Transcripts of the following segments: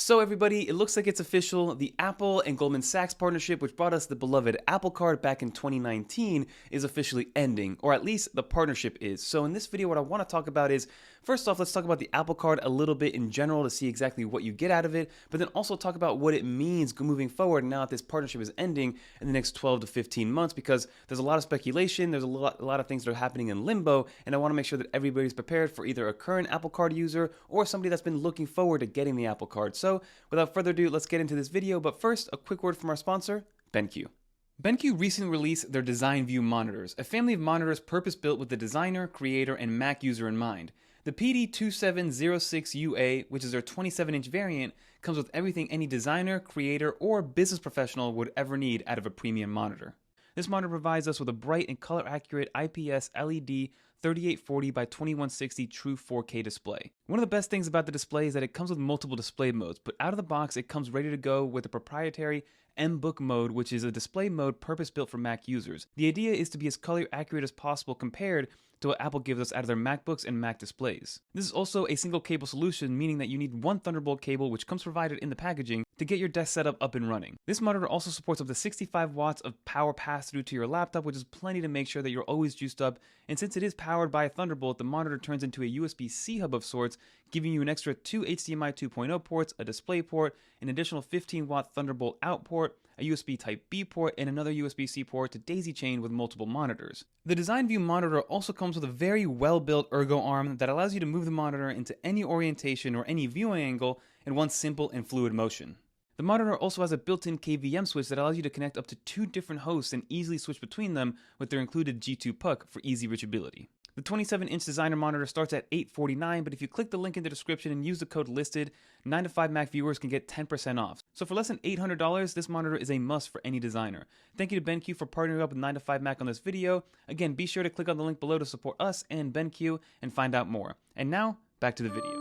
So everybody, it looks like it's official. The Apple and Goldman Sachs partnership, which brought us the beloved Apple Card back in 2019, is officially ending, or at least the partnership is. So in this video, what I want to talk about is, first off, let's talk about the Apple Card a little bit in general to see exactly what you get out of it, but then also talk about what it means moving forward now that this partnership is ending in the next 12 to 15 months, because there's a lot of speculation, there's a lot of things that are happening in limbo, and I want to make sure that everybody's prepared for either a current Apple Card user or somebody that's been looking forward to getting the Apple Card. So without further ado, let's get into this video, but first, a quick word from our sponsor, BenQ. BenQ recently released their Design View monitors, a family of monitors purpose-built with the designer, creator, and Mac user in mind. The PD2706UA, which is their 27-inch variant, comes with everything any designer, creator, or business professional would ever need out of a premium monitor. This monitor provides us with a bright and color-accurate IPS LED 3840 by 2160 true 4K display. One of the best things about the display is that it comes with multiple display modes, but out of the box it comes ready to go with a proprietary M-Book mode, which is a display mode purpose-built for Mac users. The idea is to be as color accurate as possible compared to what Apple gives us out of their MacBooks and Mac displays. This is also a single cable solution, meaning that you need one Thunderbolt cable, which comes provided in the packaging, to get your desk setup up and running. This monitor also supports up to 65 watts of power pass-through to your laptop, which is plenty to make sure that you're always juiced up, and since it is powered by a Thunderbolt, the monitor turns into a USB-C hub of sorts, giving you an extra 2 HDMI 2.0 ports, a display port, an additional 15-watt Thunderbolt out port, a USB Type-B port, and another USB-C port to daisy-chain with multiple monitors. The Design View monitor also comes with a very well-built ergo arm that allows you to move the monitor into any orientation or any viewing angle in one simple and fluid motion. The monitor also has a built-in KVM switch that allows you to connect up to 2 different hosts and easily switch between them with their included G2 puck for easy reachability. The 27-inch designer monitor starts at $849, but if you click the link in the description and use the code listed, 9to5Mac viewers can get 10% off. So for less than $800, this monitor is a must for any designer. Thank you to BenQ for partnering up with 9to5Mac on this video. Again, be sure to click on the link below to support us and BenQ and find out more. And now, back to the video.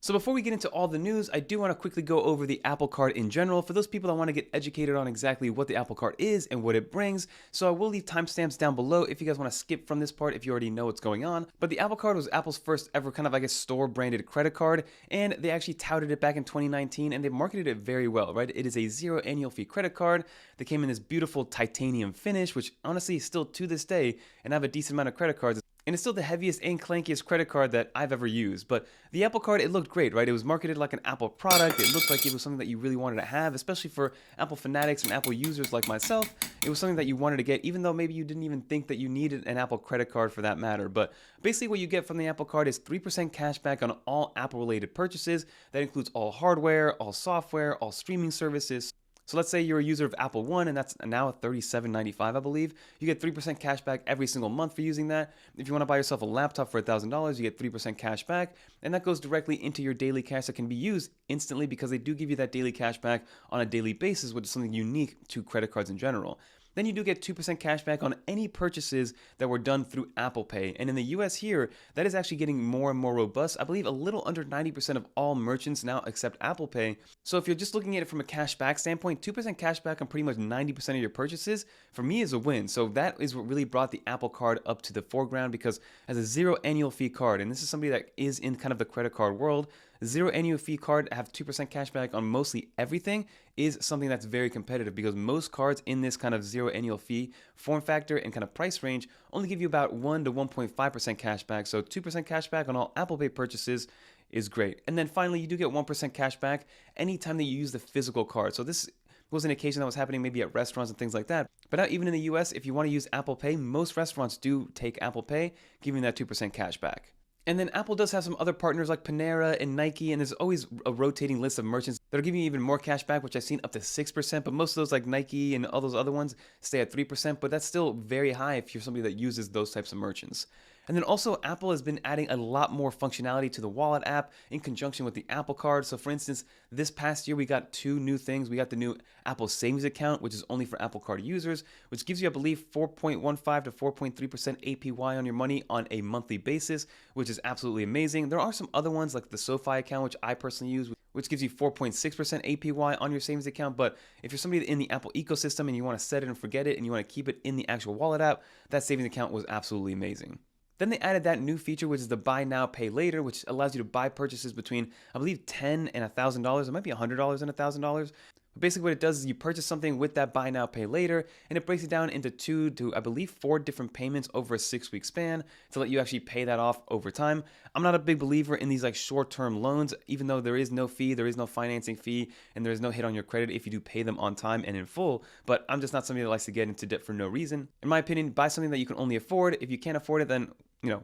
So before we get into all the news, I do want to quickly go over the Apple Card in general for those people that want to get educated on exactly what the Apple Card is and what it brings. So I will leave timestamps down below if you guys want to skip from this part if you already know what's going on. But the Apple Card was Apple's first ever kind of, store-branded credit card, and they actually touted it back in 2019, and they marketed it very well, right? It is a zero annual fee credit card that came in this beautiful titanium finish, which honestly still to this day, and I have a decent amount of credit cards, and it's still the heaviest and clankiest credit card that I've ever used. But the Apple Card, it looked great, right? It was marketed like an Apple product. It looked like it was something that you really wanted to have, especially for Apple fanatics and Apple users like myself. It was something that you wanted to get, even though maybe you didn't even think that you needed an Apple credit card for that matter. But basically what you get from the Apple Card is 3% cash back on all Apple-related purchases. That includes all hardware, all software, all streaming services. So let's say you're a user of Apple One, and that's now $37.95, I believe. You get 3% cash back every single month for using that. If you want to buy yourself a laptop for $1,000, you get 3% cash back, and that goes directly into your daily cash that can be used instantly because they do give you that daily cash back on a daily basis, which is something unique to credit cards in general. Then you do get 2% cash back on any purchases that were done through Apple Pay. And in the US here, that is actually getting more and more robust. I believe a little under 90% of all merchants now accept Apple Pay. So if you're just looking at it from a cash back standpoint, 2% cash back on pretty much 90% of your purchases, for me, is a win. So that is what really brought the Apple Card up to the foreground, because as a zero annual fee card, and this is somebody that is in kind of the credit card world, zero annual fee card, have 2% cash back on mostly everything, is something that's very competitive, because most cards in this kind of zero annual fee form factor and kind of price range only give you about 1 to 1.5% cash back. So 2% cash back on all Apple Pay purchases is great. And then finally, you do get 1% cash back anytime that you use the physical card. So this was an occasion that was happening maybe at restaurants and things like that. But now even in the US, if you want to use Apple Pay, most restaurants do take Apple Pay, giving that 2% cash back. And then Apple does have some other partners like Panera and Nike, and there's always a rotating list of merchants that are giving you even more cash back, which I've seen up to 6%, but most of those like Nike and all those other ones stay at 3%, but that's still very high if you're somebody that uses those types of merchants. And then also Apple has been adding a lot more functionality to the Wallet app in conjunction with the Apple Card. So for instance, this past year we got 2 new things. We got the new Apple Savings Account, which is only for Apple Card users, which gives you, I believe, 4.15 to 4.3% APY on your money on a monthly basis, which is absolutely amazing. There are some other ones like the SoFi account, which I personally use, which gives you 4.6% APY on your savings account. But if you're somebody in the Apple ecosystem and you want to set it and forget it and you want to keep it in the actual Wallet app, that savings account was absolutely amazing. Then they added that new feature, which is the buy now, pay later, which allows you to buy purchases between, I believe, $10 and $1,000. It might be $100 and $1,000. But basically what it does is you purchase something with that buy now, pay later, and it breaks it down into 2 to, I believe, 4 different payments over a 6-week span to let you actually pay that off over time. I'm not a big believer in these like short-term loans, even though there is no fee, there is no financing fee, and there is no hit on your credit if you do pay them on time and in full. But I'm just not somebody that likes to get into debt for no reason. In my opinion, buy something that you can only afford. If you can't afford it, then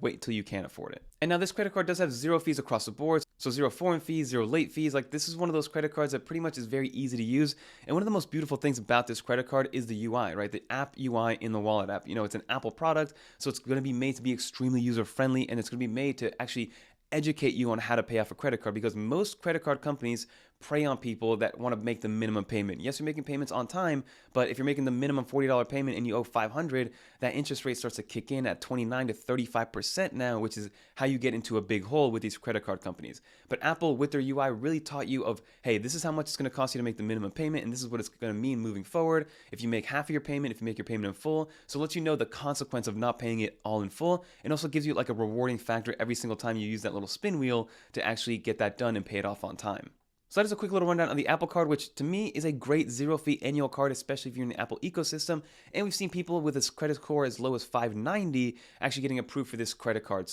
wait till you can afford it. And now this credit card does have 0 fees across the board. So 0 foreign fees, 0 late fees. Like, this is one of those credit cards that pretty much is very easy to use. And one of the most beautiful things about this credit card is the UI, right? The app UI in the wallet app. It's an Apple product, so it's going to be made to be extremely user friendly, and it's going to be made to actually educate you on how to pay off a credit card, because most credit card companies prey on people that want to make the minimum payment. Yes, you're making payments on time, but if you're making the minimum $40 payment and you owe $500, that interest rate starts to kick in at 29 to 35% now, which is how you get into a big hole with these credit card companies. But Apple, with their UI, really taught you of, hey, this is how much it's going to cost you to make the minimum payment, and this is what it's going to mean moving forward if you make half of your payment, if you make your payment in full. So it lets you know the consequence of not paying it all in full, and also gives you like a rewarding factor every single time you use that little spin wheel to actually get that done and pay it off on time. So that is a quick little rundown on the Apple Card, which to me is a great 0-fee annual card, especially if you're in the Apple ecosystem. And we've seen people with this credit score as low as 590 actually getting approved for this credit card.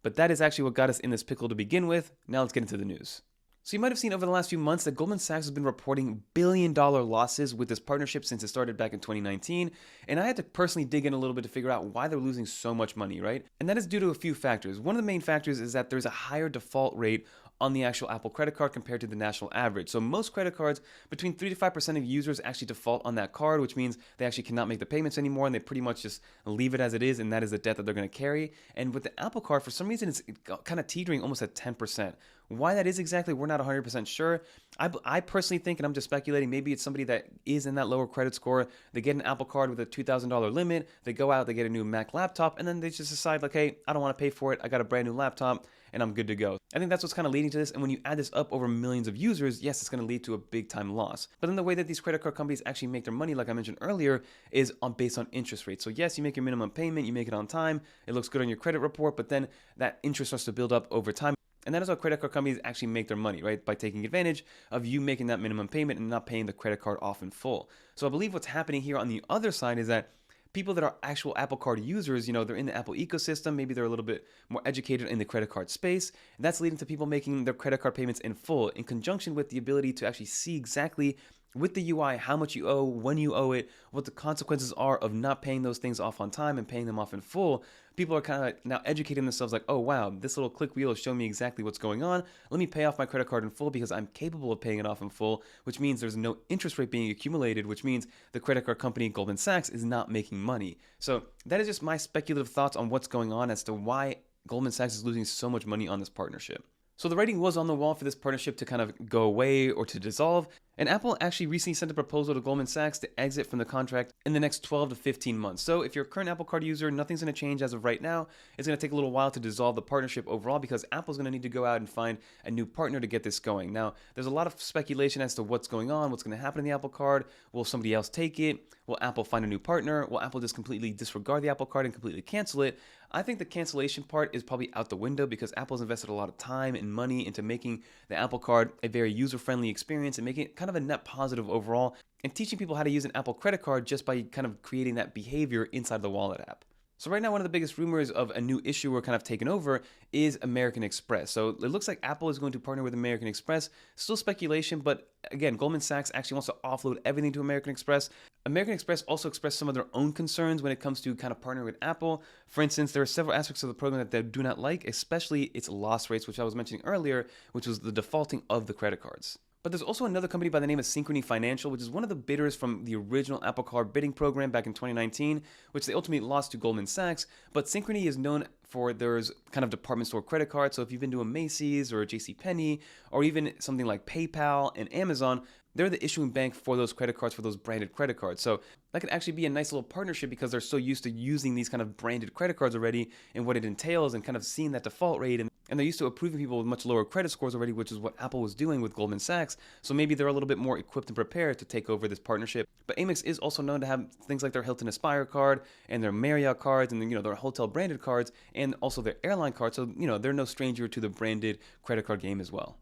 But that is actually what got us in this pickle to begin with. Now let's get into the news. So you might have seen over the last few months that Goldman Sachs has been reporting billion-dollar losses with this partnership since it started back in 2019. And I had to personally dig in a little bit to figure out why they're losing so much money, right? And that is due to a few factors. One of the main factors is that there's a higher default rate on the actual Apple credit card compared to the national average. So most credit cards, between 3 to 5% of users actually default on that card, which means they actually cannot make the payments anymore, and they pretty much just leave it as it is, and that is the debt that they're going to carry. And with the Apple card, for some reason, it's kind of teetering almost at 10%. Why that is exactly, we're not 100% sure. I personally think, and I'm just speculating, maybe it's somebody that is in that lower credit score. They get an Apple card with a $2,000 limit. They go out, they get a new Mac laptop, and then they just decide like, hey, I don't want to pay for it. I got a brand new laptop, and I'm good to go. I think that's what's kind of leading to this. And when you add this up over millions of users, yes, it's going to lead to a big time loss. But then the way that these credit card companies actually make their money, like I mentioned earlier, is based on interest rates. So yes, you make your minimum payment, you make it on time, it looks good on your credit report, but then that interest starts to build up over time. And that is how credit card companies actually make their money, right? By taking advantage of you making that minimum payment and not paying the credit card off in full. So I believe what's happening here on the other side is that people that are actual Apple Card users, they're in the Apple ecosystem, maybe they're a little bit more educated in the credit card space, and that's leading to people making their credit card payments in full, in conjunction with the ability to actually see exactly with the UI how much you owe, when you owe it, what the consequences are of not paying those things off on time and paying them off in full. People are kind of now educating themselves like, oh wow, this little click wheel is showing me exactly what's going on. Let me pay off my credit card in full because I'm capable of paying it off in full, which means there's no interest rate being accumulated, which means the credit card company Goldman Sachs is not making money. So that is just my speculative thoughts on what's going on as to why Goldman Sachs is losing so much money on this partnership. So the writing was on the wall for this partnership to kind of go away or to dissolve, and Apple actually recently sent a proposal to Goldman Sachs to exit from the contract in the next 12 to 15 months. So if you're a current Apple Card user, nothing's going to change as of right now. It's going to take a little while to dissolve the partnership overall because Apple's going to need to go out and find a new partner to get this going. Now, there's a lot of speculation as to what's going on, what's going to happen in the Apple Card. Will somebody else take it? Will Apple find a new partner? Will Apple just completely disregard the Apple Card and completely cancel it? I think the cancellation part is probably out the window because Apple's invested a lot of time and money into making the Apple Card a very user-friendly experience and making it kind of a net positive overall and teaching people how to use an Apple credit card just by kind of creating that behavior inside the wallet app. So right now, one of the biggest rumors of a new issuer kind of taking over is American Express. So it looks like Apple is going to partner with American Express. Still speculation, but again, Goldman Sachs actually wants to offload everything to American Express. American Express also expressed some of their own concerns when it comes to kind of partnering with Apple. For instance, there are several aspects of the program that they do not like, especially its loss rates, which I was mentioning earlier, which was the defaulting of the credit cards. But there's also another company by the name of Synchrony Financial, which is one of the bidders from the original Apple Card bidding program back in 2019, which they ultimately lost to Goldman Sachs. But Synchrony is known for their kind of department store credit card. So if you've been to a Macy's or a JCPenney or even something like PayPal and Amazon, they're the issuing bank for those credit cards, for those branded credit cards. So that could actually be a nice little partnership because they're so used to using these kind of branded credit cards already and what it entails and kind of seeing that default rate. And they're used to approving people with much lower credit scores already, which is what Apple was doing with Goldman Sachs. So maybe they're a little bit more equipped and prepared to take over this partnership. But Amex is also known to have things like their Hilton Aspire card and their Marriott cards and their hotel branded cards and also their airline cards. So they're no stranger to the branded credit card game as well.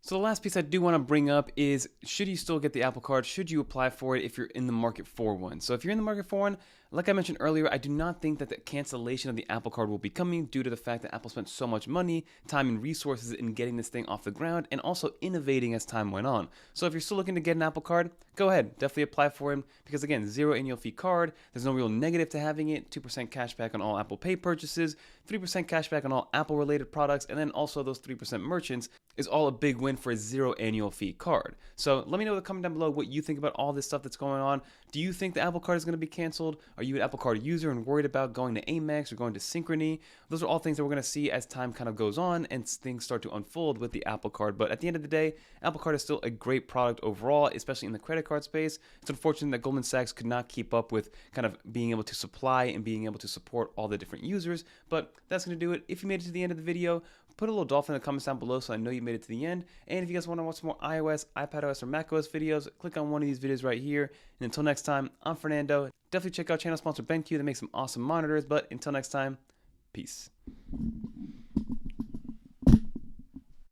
So the last piece I do want to bring up is, should you still get the Apple Card? Should you apply for it if you're in the market for one? So if you're in the market for one, like I mentioned earlier, I do not think that the cancellation of the Apple Card will be coming due to the fact that Apple spent so much money, time, and resources in getting this thing off the ground and also innovating as time went on. So if you're still looking to get an Apple Card, go ahead, definitely apply for it because again, 0 annual fee card, there's no real negative to having it, 2% cash back on all Apple Pay purchases, 3% cash back on all Apple related products, and then also those 3% merchants is all a big win for a 0 annual fee card. So let me know in the comment down below what you think about all this stuff that's going on. Do you think the Apple Card is going to be canceled? Are you an Apple Card user and worried about going to Amex or going to Synchrony? Those are all things that we're going to see as time kind of goes on and things start to unfold with the Apple Card. But at the end of the day, Apple Card is still a great product overall, especially in the credit card space. It's unfortunate that Goldman Sachs could not keep up with kind of being able to supply and being able to support all the different users. But that's going to do it. If you made it to the end of the video, put a little dolphin in the comments down below so I know you made it to the end. And if you guys want to watch some more iOS, iPadOS, or macOS videos, click on one of these videos right here. And until next time, I'm Fernando. Definitely check out channel sponsor BenQ that makes some awesome monitors. But until next time, peace.